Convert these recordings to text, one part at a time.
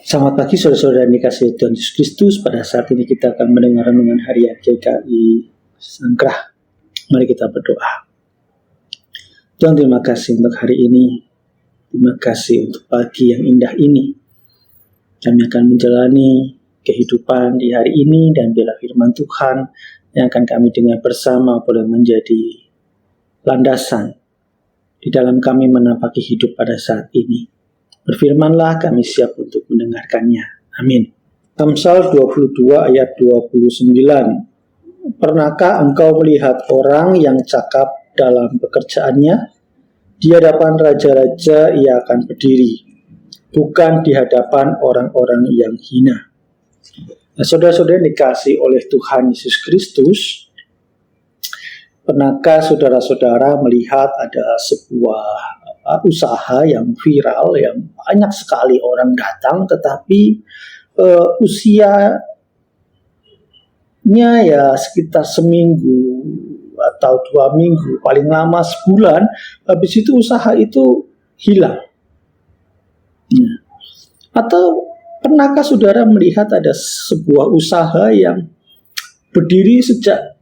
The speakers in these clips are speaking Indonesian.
Selamat pagi saudara-saudara yang dikasihi Tuhan Yesus Kristus. Pada saat ini kita akan mendengar renungan harian GKI Sangkrah. Mari kita berdoa. Tuhan, terima kasih untuk hari ini. Terima kasih untuk pagi yang indah ini. Kami akan menjalani kehidupan di hari ini, dan biarlah firman Tuhan yang akan kami dengar bersama boleh menjadi landasan di dalam kami menapaki hidup pada saat ini. Berfirmanlah, kami siap untuk mendengarkannya. Amin. Amsal 22 ayat 29. Pernahkah engkau melihat orang yang cakap dalam pekerjaannya? Di hadapan raja-raja ia akan berdiri, bukan di hadapan orang-orang yang hina. Nah, saudara-saudara yang dikasihi oleh Tuhan Yesus Kristus, pernahkah saudara-saudara melihat ada sebuah usaha yang viral, yang banyak sekali orang datang, tetapi usianya ya sekitar seminggu atau 2 minggu, paling lama sebulan, habis itu usaha itu hilang. Atau pernahkah saudara melihat ada sebuah usaha yang berdiri sejak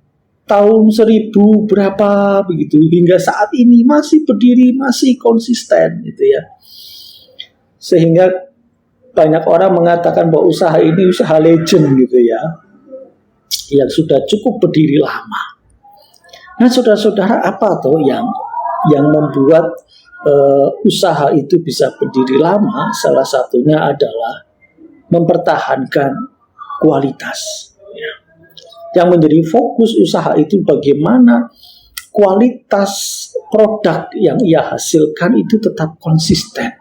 tahun 1000 berapa begitu, hingga saat ini masih berdiri, masih konsisten gitu ya. Sehingga banyak orang mengatakan bahwa usaha ini usaha legend gitu ya, yang sudah cukup berdiri lama. Nah, saudara-saudara, apa tuh yang membuat usaha itu bisa berdiri lama? Salah satunya adalah mempertahankan kualitas. Yang menjadi fokus usaha itu bagaimana kualitas produk yang ia hasilkan itu tetap konsisten.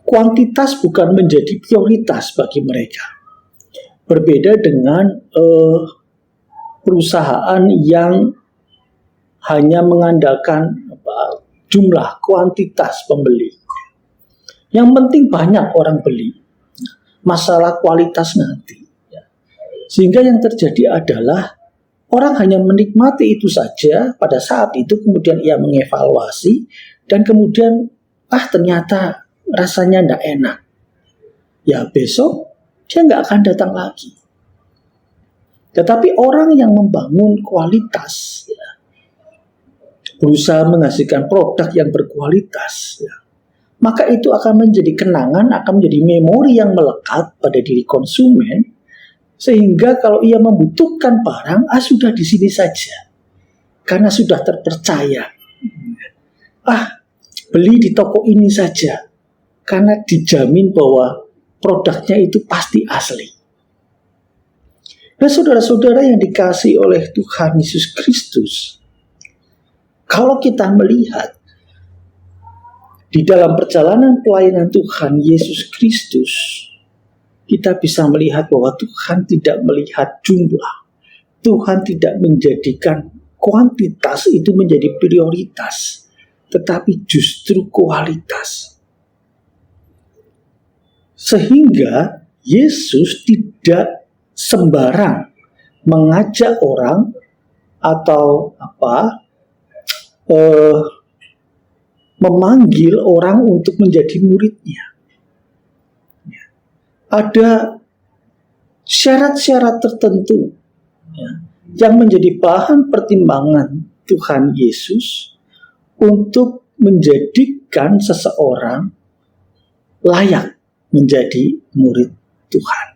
Kuantitas bukan menjadi prioritas bagi mereka. Berbeda dengan perusahaan yang hanya mengandalkan jumlah kuantitas pembeli. Yang penting banyak orang beli. Masalah kualitas nanti. Sehingga yang terjadi adalah orang hanya menikmati itu saja pada saat itu, kemudian ia mengevaluasi, dan kemudian ternyata rasanya tidak enak. Ya besok dia nggak akan datang lagi. Tetapi orang yang membangun kualitas, berusaha menghasilkan produk yang berkualitas, maka itu akan menjadi kenangan, akan menjadi memori yang melekat pada diri konsumen. Sehingga kalau ia membutuhkan barang, sudah di sini saja, karena sudah terpercaya. Beli di toko ini saja, karena dijamin bahwa produknya itu pasti asli. Nah, saudara-saudara yang dikasihi oleh Tuhan Yesus Kristus, kalau kita melihat di dalam perjalanan pelayanan Tuhan Yesus Kristus, kita bisa melihat bahwa Tuhan tidak melihat jumlah. Tuhan tidak menjadikan kuantitas itu menjadi prioritas, tetapi justru kualitas. Sehingga Yesus tidak sembarang mengajak orang atau memanggil orang untuk menjadi muridnya. Ada syarat-syarat tertentu yang menjadi bahan pertimbangan Tuhan Yesus untuk menjadikan seseorang layak menjadi murid Tuhan.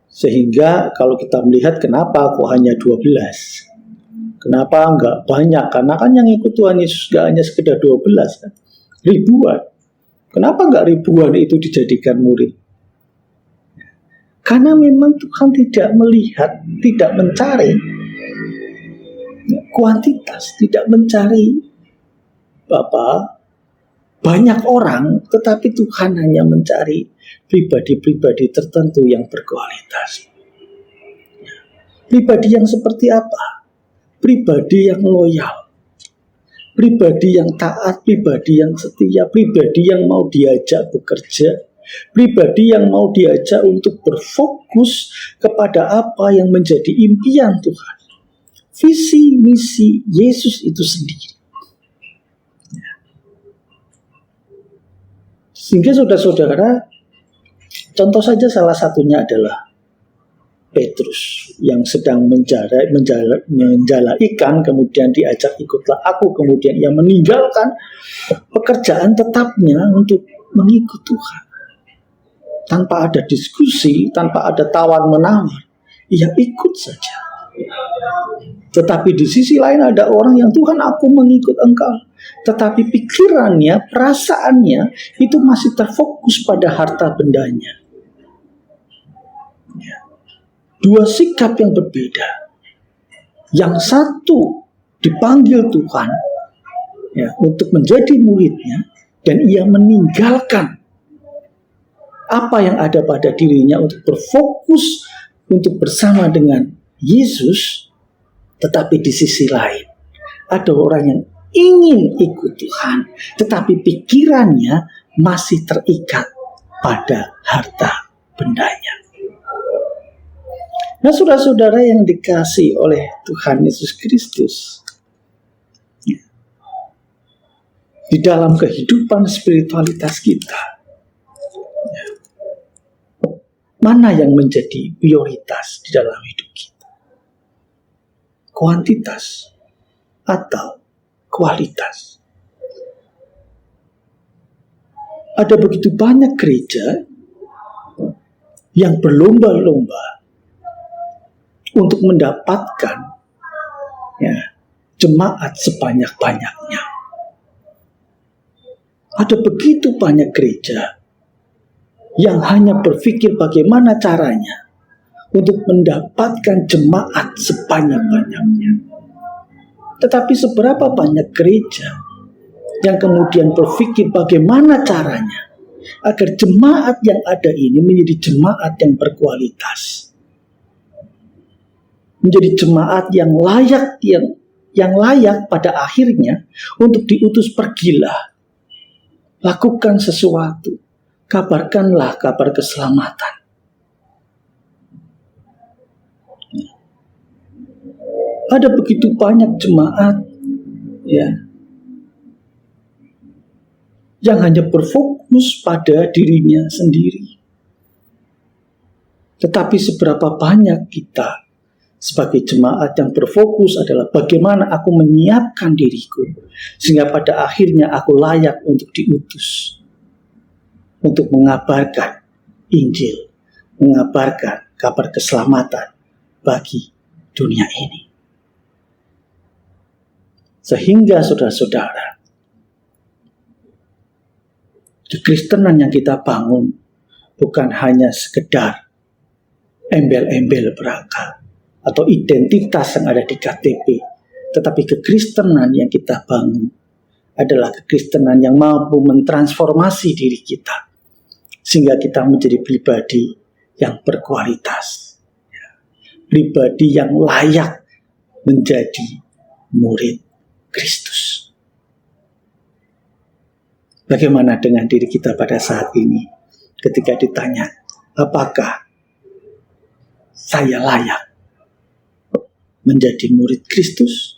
Sehingga kalau kita melihat kenapa kok hanya 12? Kenapa enggak banyak? Karena kan yang ikut Tuhan Yesus enggak hanya sekedar 12 kan? Ribuan. Kenapa enggak ribuan itu dijadikan murid? Karena memang Tuhan tidak melihat, tidak mencari kuantitas, tidak mencari banyak orang, tetapi Tuhan hanya mencari pribadi-pribadi tertentu yang berkualitas. Pribadi yang seperti apa? Pribadi yang loyal, pribadi yang taat, pribadi yang setia, pribadi yang mau diajak bekerja, pribadi yang mau diajak untuk berfokus kepada apa yang menjadi impian Tuhan. Visi misi Yesus itu sendiri. Sehingga saudara-saudara, contoh saja salah satunya adalah Petrus yang sedang menjala ikan, kemudian diajak ikutlah aku, kemudian ia meninggalkan pekerjaan tetapnya untuk mengikut Tuhan. Tanpa ada diskusi, tanpa ada tawar-menawar, ia ikut saja. Tetapi di sisi lain ada orang yang, Tuhan, aku mengikut Engkau. Tetapi pikirannya, perasaannya itu masih terfokus pada harta bendanya. Dua sikap yang berbeda. Yang satu dipanggil Tuhan untuk menjadi muridnya, dan ia meninggalkan apa yang ada pada dirinya untuk berfokus untuk bersama dengan Yesus. Tetapi di sisi lain ada orang yang ingin ikut Tuhan, tetapi pikirannya masih terikat pada harta bendanya. Nah, saudara-saudara yang dikasihi oleh Tuhan Yesus Kristus, di dalam kehidupan spiritualitas kita, mana yang menjadi prioritas di dalam hidup kita? Kuantitas atau kualitas? Ada begitu banyak gereja yang berlomba-lomba untuk mendapatkan jemaat sebanyak-banyaknya. Ada begitu banyak gereja yang hanya berpikir bagaimana caranya untuk mendapatkan jemaat sebanyak-banyaknya. Tetapi seberapa banyak gereja yang kemudian berpikir bagaimana caranya agar jemaat yang ada ini menjadi jemaat yang berkualitas, menjadi jemaat yang layak pada akhirnya untuk diutus pergilah, lakukan sesuatu, kabarkanlah kabar keselamatan. Ada begitu banyak jemaat yang hanya berfokus pada dirinya sendiri. Tetapi seberapa banyak kita sebagai jemaat yang berfokus adalah bagaimana aku menyiapkan diriku sehingga pada akhirnya aku layak untuk diutus, untuk mengabarkan Injil, mengabarkan kabar keselamatan bagi dunia ini. Sehingga saudara-saudara, kekristenan yang kita bangun bukan hanya sekedar embel-embel berakal atau identitas yang ada di KTP, tetapi kekristenan yang kita bangun adalah kekristenan yang mampu mentransformasi diri kita sehingga kita menjadi pribadi yang berkualitas, pribadi yang layak menjadi murid Kristus. Bagaimana dengan diri kita pada saat ini ketika ditanya, apakah saya layak menjadi murid Kristus?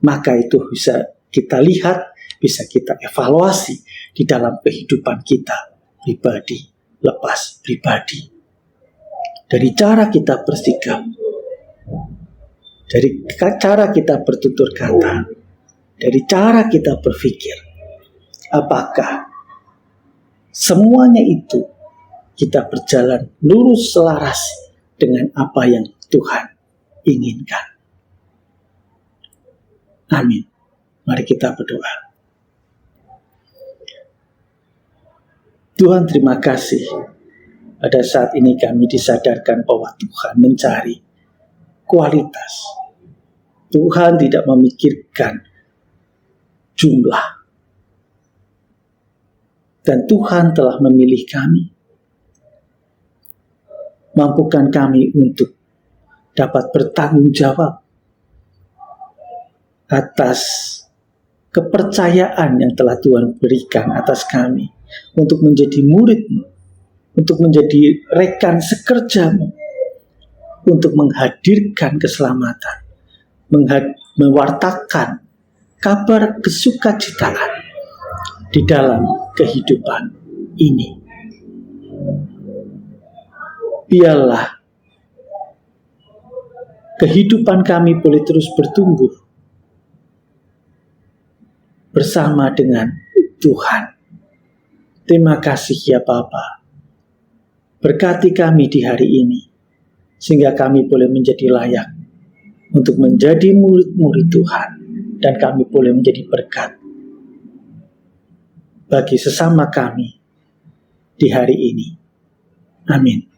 Maka itu bisa kita lihat, bisa kita evaluasi di dalam kehidupan kita pribadi lepas pribadi. Dari cara kita bersikap, dari cara kita bertutur kata, dari cara kita berpikir, apakah semuanya itu kita berjalan lurus selaras dengan apa yang Tuhan inginkan. Amin. Mari kita berdoa. Tuhan, terima kasih. Pada saat ini kami disadarkan bahwa Tuhan mencari kualitas. Tuhan tidak memikirkan jumlah. Dan Tuhan telah memilih kami. Mampukan kami untuk dapat bertanggung jawab atas kepercayaan yang telah Tuhan berikan atas kami untuk menjadi murid-Mu, untuk menjadi rekan sekerja-Mu, untuk menghadirkan keselamatan, mewartakan kabar kesukacitaan di dalam kehidupan ini. Biarlah kehidupan kami boleh terus bertumbuh bersama dengan Tuhan. Terima kasih ya Bapa. Berkati kami di hari ini, sehingga kami boleh menjadi layak untuk menjadi murid-murid Tuhan, dan kami boleh menjadi berkat bagi sesama kami di hari ini. Amin.